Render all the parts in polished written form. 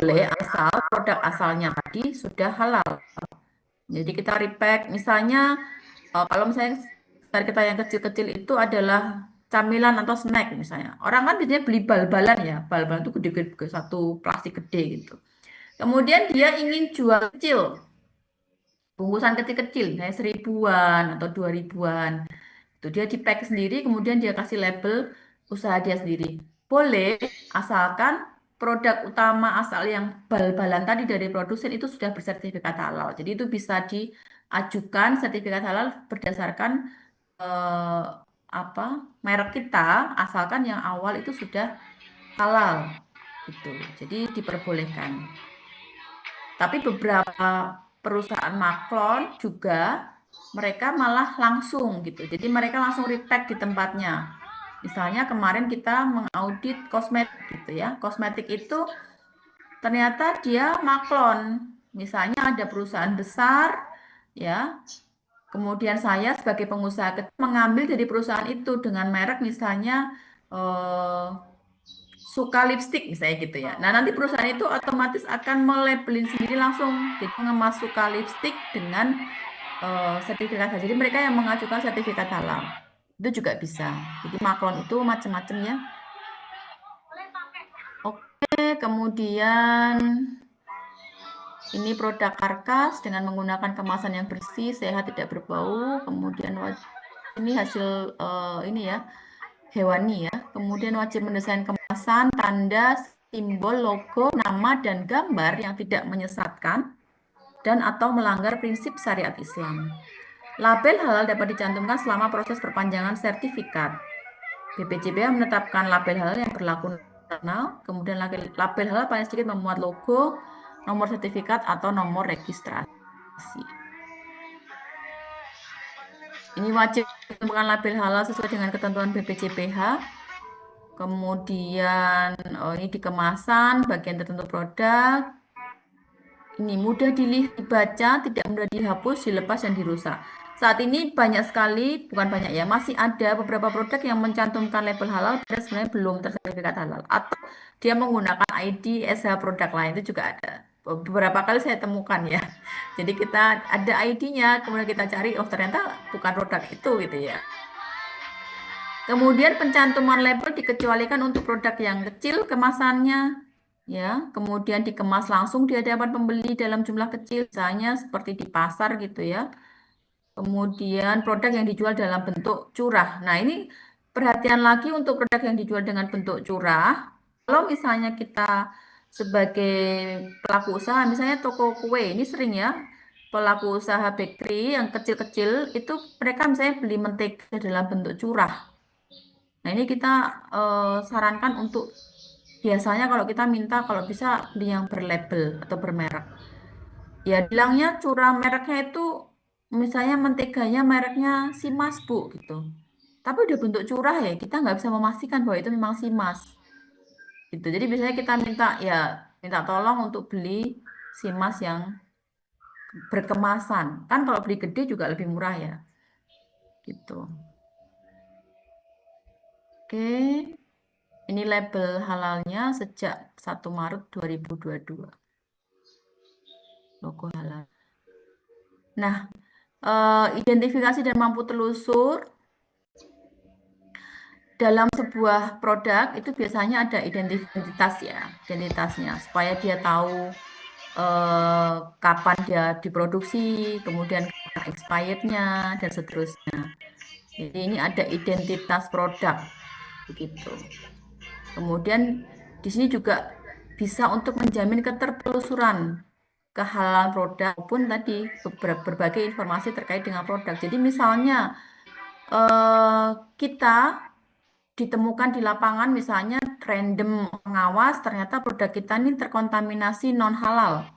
boleh asal produk asalnya tadi sudah halal. Jadi kita repack, misalnya kalau misalnya kita yang kecil-kecil itu adalah camilan atau snack misalnya. Orang kan biasanya beli bal-balan ya, bal-balan itu gede-gede, satu plastik gede gitu. Kemudian dia ingin jual kecil, bungkusan kecil-kecil, misalnya 1.000-an atau 2.000-an. Itu dia di pack sendiri, kemudian dia kasih label usaha dia sendiri. Boleh, asalkan produk utama asal yang bal-balan tadi dari produsen itu sudah bersertifikat halal. Jadi itu bisa diajukan sertifikat halal berdasarkan eh, apa merek kita, asalkan yang awal itu sudah halal gitu. Jadi diperbolehkan. Tapi beberapa perusahaan maklon juga mereka malah langsung gitu. Jadi mereka langsung repack di tempatnya. Misalnya kemarin kita mengaudit kosmetik gitu ya. Kosmetik itu ternyata dia maklon. Misalnya ada perusahaan besar ya. Kemudian saya sebagai pengusaha kecil mengambil dari perusahaan itu dengan merek misalnya eh, suka lipstick misalnya gitu ya. Nah, nanti perusahaan itu otomatis akan melabelin sendiri langsung. Jadi mengemas suka lipstick dengan sertifikat halal. Jadi mereka yang mengajukan sertifikat halal. Itu juga bisa. Jadi maklon itu macam-macam ya. Oke, kemudian ini produk karkas dengan menggunakan kemasan yang bersih, sehat, tidak berbau. Kemudian ini hasil ini ya, hewani ya. Kemudian wajib mendesain kemasan, tanda, simbol, logo, nama, dan gambar yang tidak menyesatkan dan atau melanggar prinsip syariat Islam. Label halal dapat dicantumkan selama proses perpanjangan sertifikat. BPJPH menetapkan label halal yang berlaku nasional, kemudian label halal paling sedikit memuat logo, nomor sertifikat, atau nomor registrasi. Ini wajib menemukan label halal sesuai dengan ketentuan BPJPH. Kemudian ini di kemasan, bagian tertentu produk. Ini mudah dilihat, dibaca, tidak mudah dihapus, dilepas, dan dirusak. Saat ini banyak sekali, bukan banyak ya, masih ada beberapa produk yang mencantumkan label halal, padahal sebenarnya belum tersertifikat halal. Atau dia menggunakan ID SH produk lain, itu juga ada. Beberapa kali saya temukan ya. Jadi kita ada ID-nya, kemudian kita cari, oh ternyata bukan produk itu gitu ya. Kemudian pencantuman label dikecualikan untuk produk yang kecil kemasannya, ya. Kemudian dikemas langsung di hadapan pembeli dalam jumlah kecil, misalnya seperti di pasar gitu ya. Kemudian produk yang dijual dalam bentuk curah. Nah, ini perhatian lagi untuk produk yang dijual dengan bentuk curah. Kalau misalnya kita sebagai pelaku usaha, misalnya toko kue, ini sering ya, pelaku usaha bakery yang kecil-kecil itu mereka misalnya beli mentega dalam bentuk curah. Nah, ini kita sarankan untuk biasanya kalau kita minta kalau bisa beli yang berlabel atau bermerek. Ya, bilangnya curah mereknya itu misalnya menteganya mereknya Simas, Bu, gitu. Tapi udah bentuk curah ya, kita nggak bisa memastikan bahwa itu memang Simas. Gitu. Jadi biasanya kita minta tolong untuk beli Simas yang berkemasan. Kan kalau beli gede juga lebih murah ya. Gitu. Oke. Ini label halalnya sejak 1 Maret 2022. Logo halal. Nah, identifikasi dan mampu telusur dalam sebuah produk itu biasanya ada identitas ya, identitasnya supaya dia tahu kapan dia diproduksi, kemudian kapan expirednya dan seterusnya. Jadi ini ada identitas produk begitu. Kemudian di sini juga bisa untuk menjamin ketertelusuran kehalalan produk maupun tadi berbagai informasi terkait dengan produk. Jadi misalnya eh, kita ditemukan di lapangan misalnya random pengawas ternyata produk kita ini terkontaminasi non halal.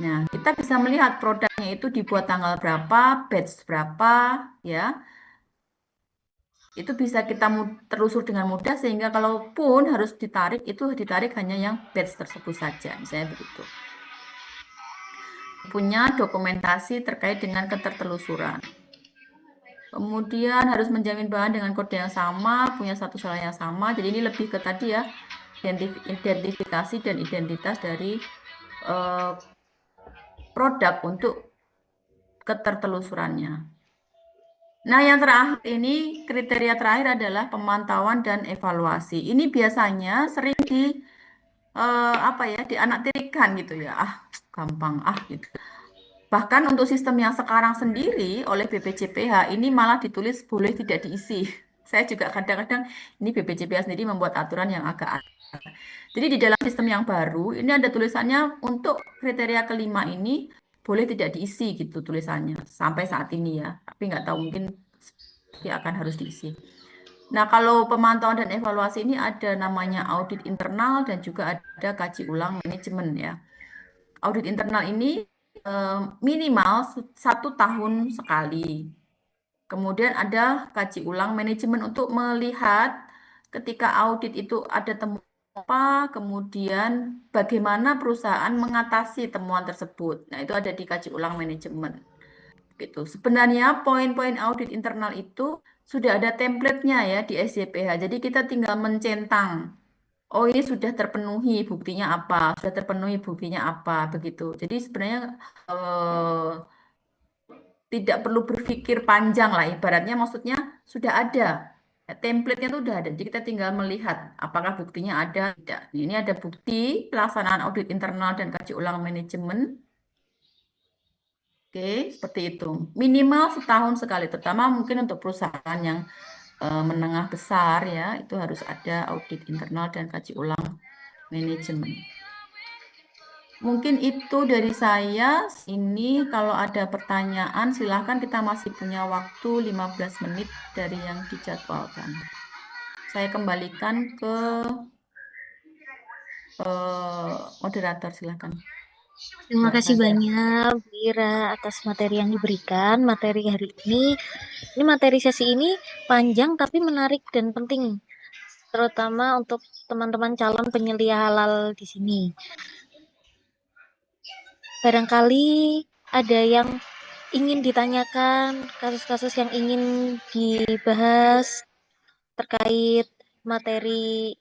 Nah, kita bisa melihat produknya itu dibuat tanggal berapa, batch berapa, ya. Itu bisa kita telusur dengan mudah sehingga kalaupun harus ditarik itu ditarik hanya yang batch tersebut saja, misalnya begitu. Punya dokumentasi terkait dengan ketertelusuran. Kemudian harus menjamin bahan dengan kode yang sama, punya status halal yang sama. Jadi ini lebih ke tadi ya, identifikasi dan identitas dari eh, produk untuk ketertelusurannya. Nah, yang terakhir ini kriteria terakhir adalah pemantauan dan evaluasi. Ini biasanya sering apa ya, dianaktirikan gitu ya. Ah, gampang gitu. Bahkan untuk sistem yang sekarang sendiri oleh BPJPH ini malah ditulis boleh tidak diisi. Saya juga kadang-kadang ini BPJPH sendiri membuat aturan yang agak aneh. Jadi di dalam sistem yang baru ini ada tulisannya untuk kriteria kelima ini boleh tidak diisi gitu tulisannya sampai saat ini ya. Tapi nggak tahu mungkin dia akan harus diisi. Nah, kalau pemantauan dan evaluasi ini ada namanya audit internal dan juga ada kaji ulang manajemen ya. Audit internal ini eh, minimal 1 tahun sekali. Kemudian ada kaji ulang manajemen untuk melihat ketika audit itu ada temuan apa, kemudian bagaimana perusahaan mengatasi temuan tersebut. Nah, itu ada di kaji ulang manajemen. Gitu. Sebenarnya poin-poin audit internal itu sudah ada template-nya ya di SJPH. Jadi kita tinggal mencentang. Oh, ini sudah terpenuhi, buktinya apa? Sudah terpenuhi, buktinya apa? Begitu. Jadi sebenarnya eh, tidak perlu berpikir panjang lah. Ibaratnya maksudnya sudah ada. Template-nya itu sudah ada. Jadi kita tinggal melihat apakah buktinya ada tidak. Ini ada bukti pelaksanaan audit internal dan kaji ulang manajemen. Oke, seperti itu. Minimal 1 tahun sekali, terutama mungkin untuk perusahaan yang menengah besar ya, itu harus ada audit internal dan kaji ulang manajemen. Mungkin itu dari saya. Ini kalau ada pertanyaan silahkan, kita masih punya waktu 15 menit dari yang dijadwalkan. Saya kembalikan ke moderator, silahkan. Terima Mbak kasih Sasa. banyak, Bu Ira, atas materi yang diberikan. Materi hari ini materi sesi ini panjang tapi menarik dan penting, terutama untuk teman-teman calon penyelia halal di sini. Barangkali ada yang ingin ditanyakan, kasus-kasus yang ingin dibahas terkait materi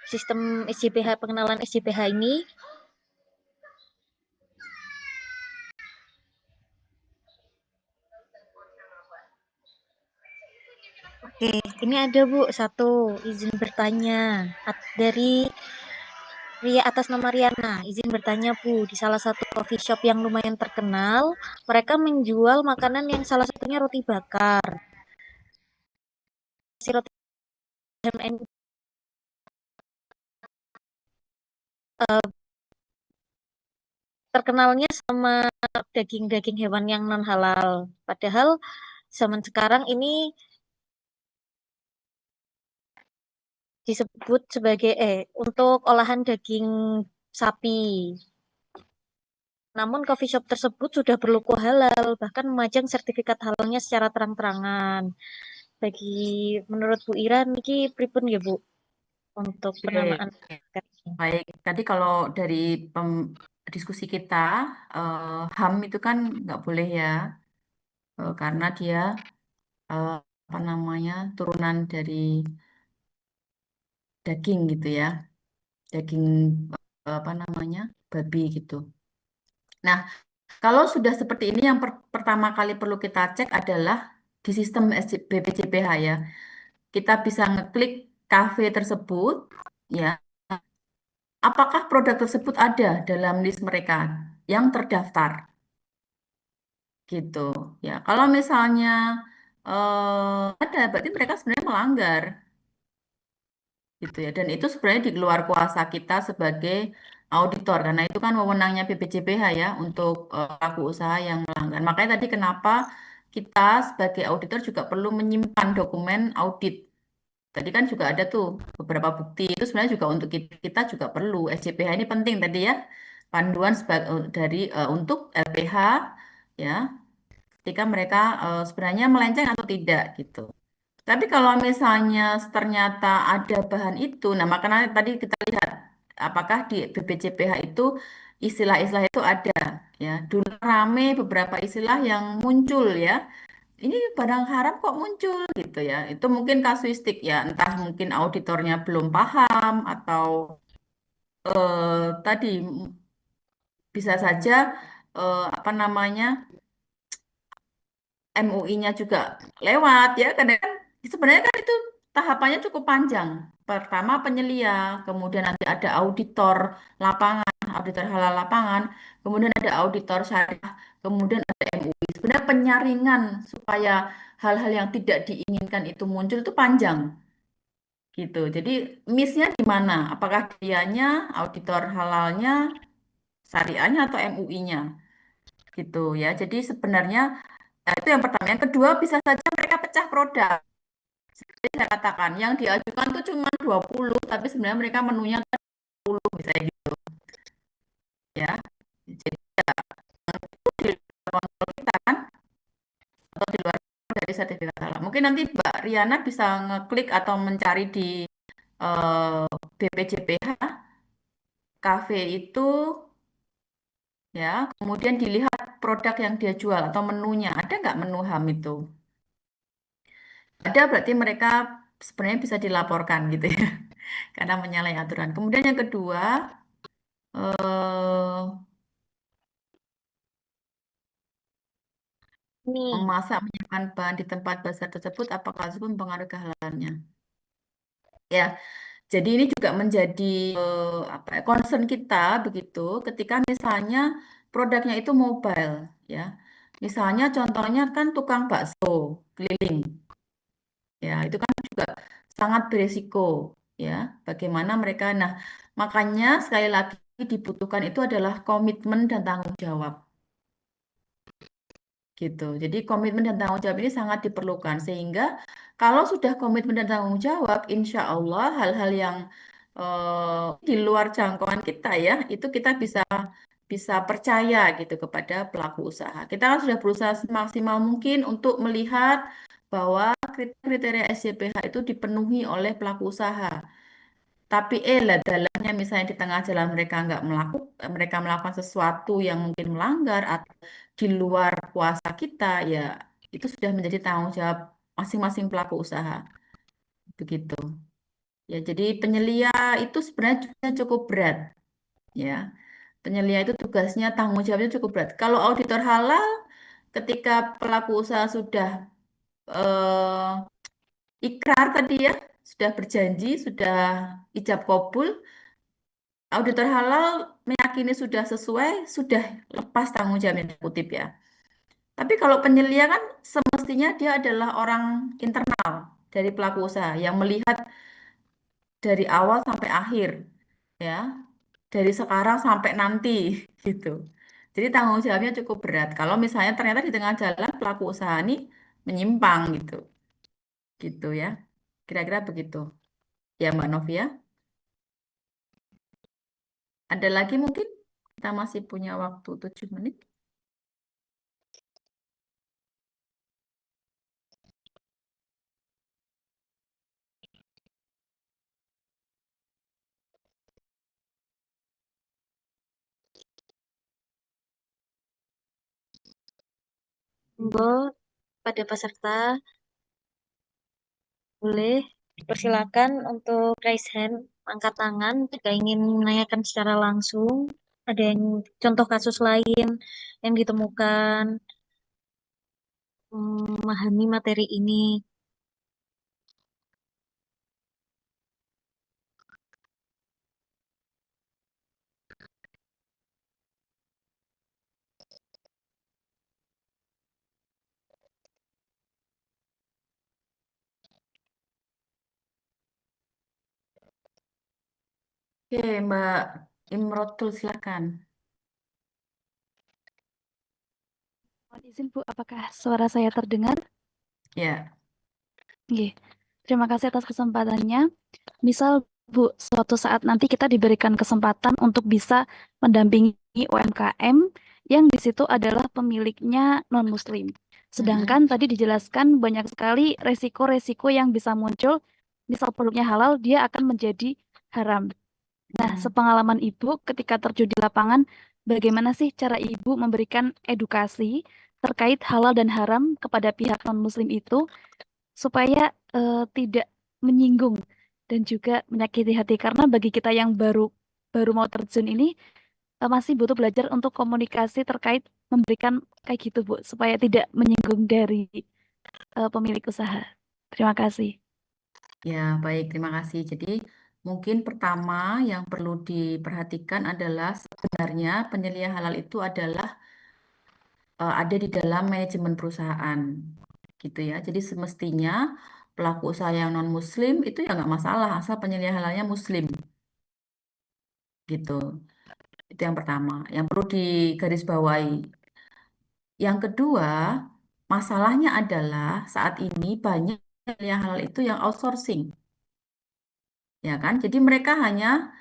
sistem SJPH, pengenalan SJPH ini. Oke, ini ada Bu, satu izin bertanya dari Ria atas nama Riana. Izin bertanya Bu, di salah satu coffee shop yang lumayan terkenal, mereka menjual makanan yang salah satunya roti bakar. Si roti ham and terkenalnya sama daging-daging hewan yang non halal. Padahal zaman sekarang ini disebut sebagai untuk olahan daging sapi. Namun coffee shop tersebut sudah berlogo halal, bahkan memajang sertifikat halalnya secara terang-terangan. Bagi menurut Bu Ira, niki pripun ya Bu untuk Oke, penamaan ini? baik. Tadi kalau dari diskusi kita, HAM itu kan nggak boleh ya, karena dia eh, apa namanya turunan dari daging gitu ya, daging apa namanya babi gitu. Nah, kalau sudah seperti ini, yang pertama kali perlu kita cek adalah di sistem BPJPH ya. Kita bisa ngeklik kafe tersebut, ya. Apakah produk tersebut ada dalam list mereka yang terdaftar, gitu. Ya, kalau misalnya ada, berarti mereka sebenarnya melanggar, gitu ya. Dan itu sebenarnya di luar kuasa kita sebagai auditor, karena itu kan wewenangnya BPJPH ya untuk pelaku usaha yang melanggar. Makanya tadi kenapa kita sebagai auditor juga perlu menyimpan dokumen audit. Tadi kan juga ada tuh beberapa bukti. Itu sebenarnya juga untuk kita juga perlu. SJPH ini penting tadi ya. Panduan dari untuk LPH ya, ketika mereka sebenarnya melenceng atau tidak gitu. Tapi kalau misalnya ternyata ada bahan itu, nah makanya tadi kita lihat apakah di BPJPH itu istilah-istilah itu ada ya. Dulu rame beberapa istilah yang muncul ya. ini barang haram kok muncul gitu ya. Itu mungkin kasuistik ya, entah mungkin auditornya belum paham atau tadi bisa saja apa namanya MUI-nya juga lewat ya. Karena kan sebenarnya kan itu tahapannya cukup panjang. Pertama penyelia, kemudian nanti ada auditor lapangan, auditor halal lapangan, kemudian ada auditor syariah, kemudian ada MUI. Sebenarnya penyaringan supaya hal-hal yang tidak diinginkan itu muncul itu panjang gitu. Jadi miss-nya di mana? Apakah dianya, auditor halalnya, syariahnya atau MUI-nya gitu ya. Jadi sebenarnya itu yang pertama. Yang kedua bisa saja mereka pecah produk. Jadi saya katakan yang diajukan tuh cuma 20, tapi sebenarnya mereka menunya kan 10 misalnya gitu ya. Jadi itu di luar kontrol kita kan atau di luar dari sertifikat halal. Mungkin nanti Mbak Riana bisa ngeklik atau mencari di BPJPH cafe itu ya, kemudian dilihat produk yang dia jual atau menunya. Ada nggak menu HAM itu? Ada berarti mereka sebenarnya bisa dilaporkan gitu ya, karena menyalahi aturan. Kemudian yang kedua, eh, Nih, memasak menyiapkan bahan di tempat bazar tersebut apakah tersebut mempengaruhi kehalalannya? Ya, jadi ini juga menjadi apa ya, concern kita begitu ketika misalnya produknya itu mobile ya. Misalnya contohnya kan tukang bakso keliling. Ya, itu kan juga sangat beresiko ya. Bagaimana mereka nah, makanya sekali lagi dibutuhkan itu adalah komitmen dan tanggung jawab gitu. Jadi komitmen dan tanggung jawab ini sangat diperlukan sehingga kalau sudah komitmen dan tanggung jawab, insya Allah hal-hal yang di luar jangkauan kita ya, itu kita bisa bisa percaya gitu kepada pelaku usaha. Kita kan sudah berusaha semaksimal mungkin untuk melihat bahwa kriteria SJPH itu dipenuhi oleh pelaku usaha. Tapi lah dalamnya misalnya di tengah jalan mereka melakukan sesuatu yang mungkin melanggar atau di luar kuasa kita ya itu sudah menjadi tanggung jawab masing-masing pelaku usaha begitu. Ya jadi penyelia itu sebenarnya cukup berat ya. Penyelia itu tugasnya tanggung jawabnya cukup berat. Kalau auditor halal ketika pelaku usaha sudah ikrar tadi ya, sudah berjanji, sudah ijab kabul, auditor halal meyakini sudah sesuai, sudah lepas tanggung jawab yang kutip ya. Tapi kalau penyelia kan semestinya dia adalah orang internal dari pelaku usaha yang melihat dari awal sampai akhir, ya, dari sekarang sampai nanti gitu. Jadi tanggung jawabnya cukup berat. Kalau misalnya ternyata di tengah jalan pelaku usaha ini menyimpang gitu, gitu ya. Kira-kira begitu. Ya Mbak Novia, ada lagi mungkin kita masih punya waktu 7 menit. monggo pada peserta boleh persilakan untuk raise hand, angkat tangan jika ingin menanyakan secara langsung. Ada yang contoh kasus lain yang ditemukan, memahami materi ini. Oke, Mbak Imrotul silakan. Mohon izin Bu, apakah suara saya terdengar? Ya, Nggih. Terima kasih atas kesempatannya. Misal Bu, suatu saat nanti kita diberikan kesempatan untuk bisa mendampingi UMKM yang di situ adalah pemiliknya non-Muslim. mm-mm, Sedangkan tadi dijelaskan banyak sekali resiko-resiko yang bisa muncul. Misal produknya halal, dia akan menjadi haram. Nah, mm-mm. sepengalaman Ibu ketika terjun di lapangan, bagaimana sih cara Ibu memberikan edukasi terkait halal dan haram kepada pihak non-muslim itu supaya tidak menyinggung dan juga menyakiti hati karena bagi kita yang baru baru mau terjun ini masih butuh belajar untuk komunikasi terkait memberikan kayak gitu Bu supaya tidak menyinggung dari pemilik usaha. Terima kasih. Ya, baik, terima kasih. Jadi, mungkin pertama yang perlu diperhatikan adalah sebenarnya penyelia halal itu adalah ada di dalam manajemen perusahaan, gitu ya. Jadi, semestinya pelaku usaha yang non-Muslim itu ya nggak masalah, asal penyelia halalnya Muslim, gitu. Itu yang pertama, yang perlu digarisbawahi. Yang kedua, masalahnya adalah saat ini banyak penyelia halal itu yang outsourcing, ya kan? Jadi mereka hanya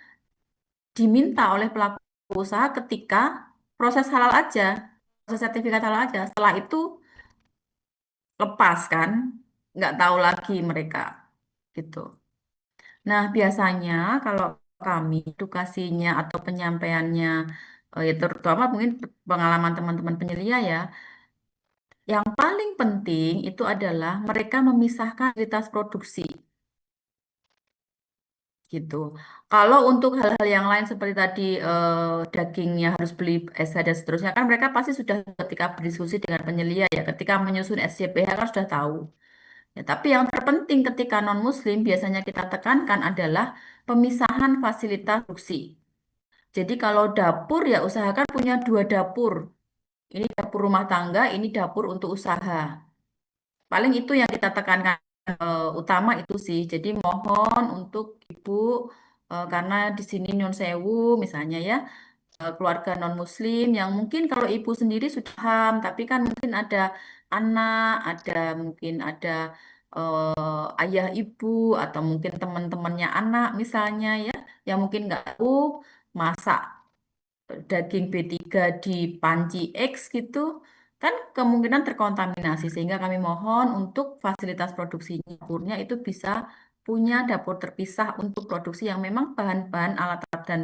diminta oleh pelaku usaha ketika proses halal aja, proses sertifikat halal aja. Setelah itu lepas kan, nggak tahu lagi mereka gitu. Nah, biasanya kalau kami edukasinya atau penyampaiannya, ya terutama mungkin pengalaman teman-teman penyelia ya, yang paling penting itu adalah mereka memisahkan fasilitas produksi. Gitu. Kalau untuk hal-hal yang lain seperti tadi dagingnya harus beli SH dan seterusnya kan mereka pasti sudah ketika berdiskusi dengan penyelia ya ketika menyusun SJPH kan sudah tahu. Ya, tapi yang terpenting ketika non-muslim biasanya kita tekankan adalah pemisahan fasilitas produksi. Jadi kalau dapur ya usahakan punya dua dapur. Ini dapur rumah tangga, ini dapur untuk usaha. Paling itu yang kita tekankan utama itu sih. Jadi mohon untuk Ibu karena di sini Nyun Sewu misalnya ya keluarga non Muslim yang mungkin kalau ibu sendiri sudah paham, tapi kan mungkin ada anak, ada mungkin ada ayah ibu atau mungkin teman-temannya anak misalnya ya yang mungkin nggak tahu masak daging B3 di panci X gitu, kan kemungkinan terkontaminasi. Sehingga kami mohon untuk fasilitas produksi dapurnya itu bisa punya dapur terpisah untuk produksi yang memang bahan-bahan alat-alat dan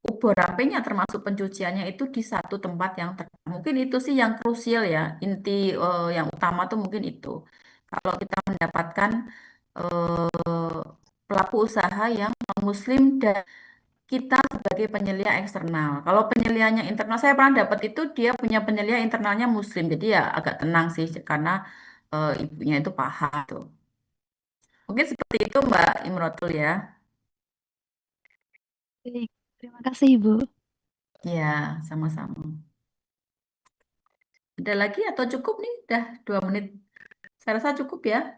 ubur rampenya termasuk pencuciannya itu di satu tempat yang mungkin itu sih yang krusial ya. Inti yang utama tuh mungkin itu. Kalau kita mendapatkan pelaku usaha yang non-muslim dan kita sebagai penyelia eksternal. Kalau penyelianya internal, saya pernah dapat itu dia punya penyelia internalnya Muslim, jadi ya agak tenang sih karena ibunya itu paham tuh. Mungkin seperti itu Mbak Imrotul ya. Baik, terima kasih Ibu. Ya, sama-sama. Ada lagi atau cukup nih? Udah 2 menit. Saya rasa cukup ya.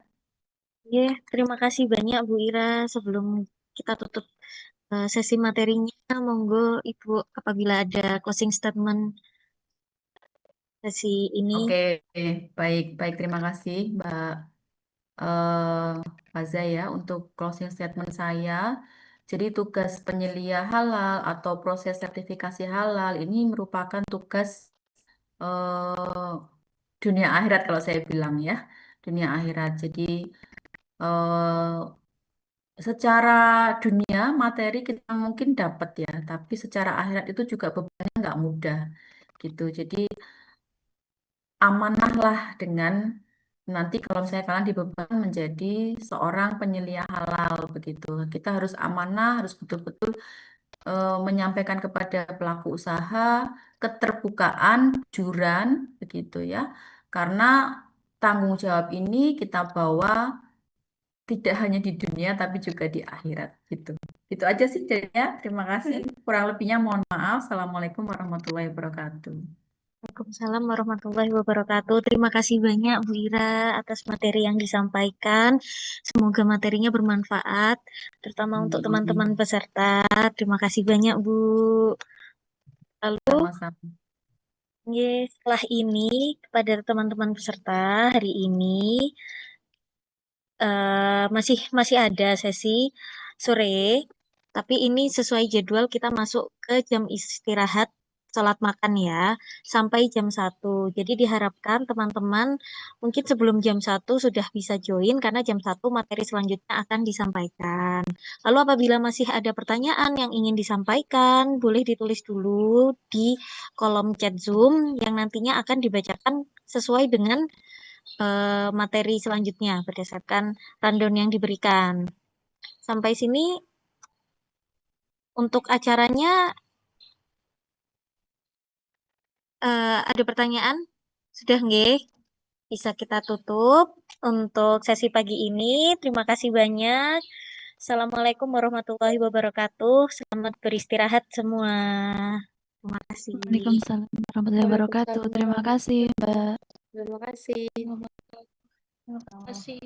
Ya, terima kasih banyak Bu Ira. Sebelum kita tutup sesi materinya, monggo Ibu apabila ada closing statement sesi ini. Oke, baik, baik. Terima kasih Mbak eh Faza ya untuk closing statement saya. Jadi tugas penyelia halal atau proses sertifikasi halal ini merupakan tugas eh, dunia akhirat kalau saya bilang ya, dunia akhirat. Jadi eh, secara dunia materi kita mungkin dapat ya, tapi secara akhirat itu juga bebannya nggak mudah gitu. Jadi amanahlah dengan nanti kalau misalnya kalian dibeban menjadi seorang penyelia halal begitu. Kita harus amanah, harus betul-betul menyampaikan kepada pelaku usaha keterbukaan, juran begitu ya. Karena tanggung jawab ini kita bawa tidak hanya di dunia tapi juga di akhirat gitu. Itu aja sih jadinya. Terima kasih. Kurang lebihnya mohon maaf. Assalamualaikum warahmatullahi wabarakatuh. Waalaikumsalam warahmatullahi wabarakatuh. Terima kasih banyak Bu Ira atas materi yang disampaikan. Semoga materinya bermanfaat, terutama untuk teman-teman Amin. peserta. Terima kasih banyak Bu. Lalu, Sama-sama. setelah ini kepada teman-teman peserta hari ini masih masih ada sesi sore, tapi ini sesuai jadwal kita masuk ke jam istirahat sholat makan ya, sampai jam 1. Jadi diharapkan teman-teman mungkin sebelum jam 1 sudah bisa join karena jam 1 materi selanjutnya akan disampaikan. Lalu apabila masih ada pertanyaan yang ingin disampaikan, boleh ditulis dulu di kolom chat Zoom yang nantinya akan dibacakan sesuai dengan materi selanjutnya berdasarkan rundown yang diberikan. Sampai sini untuk acaranya ada pertanyaan? Sudah nggih? Bisa kita tutup untuk sesi pagi ini. Terima kasih banyak. Assalamualaikum warahmatullahi wabarakatuh. Selamat beristirahat semua. Terima kasih. Waalaikumsalam warahmatullahi wabarakatuh. Terima kasih, Mbak. Terima kasih. Terima kasih.